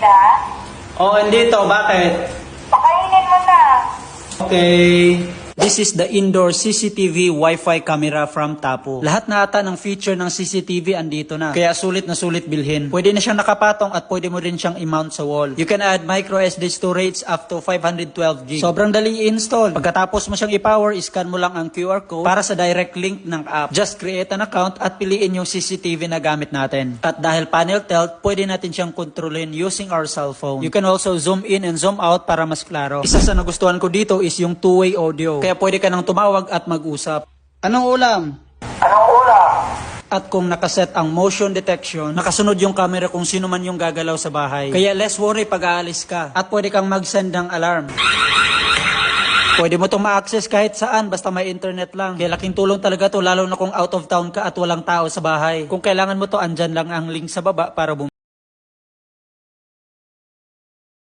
na? Oo, andito. Bakit? Pakainin mo na. Okay. This is the indoor CCTV Wi-Fi camera from Tapo. Lahat na ata ng feature ng CCTV andito na. Kaya sulit na sulit bilhin. Pwede na siyang nakapatong at pwede mo rin siyang i-mount sa wall. You can add micro SD storage up to 512GB. Sobrang dali i-install. Pagkatapos mo siyang i-power, scan mo lang ang QR code para sa direct link ng app. Just create an account at piliin yung CCTV na gamit natin. At dahil panel tilt, pwede natin siyang kontrolin using our cell phone. You can also zoom in and zoom out para mas klaro. Isa sa nagustuhan ko dito is yung two-way audio. Kaya pwede ka nang tumawag at mag-usap. Anong ulam? Anong ulam? At kung nakaset ang motion detection, nakasunod yung camera kung sino man yung gagalaw sa bahay. Kaya less worry pag aalis ka. At pwede kang mag-send ng alarm. Pwede mo itong ma-access kahit saan basta may internet lang. Kaya laking tulong talaga to lalo na kung out of town ka at walang tao sa bahay. Kung kailangan mo to, andyan lang ang link sa baba para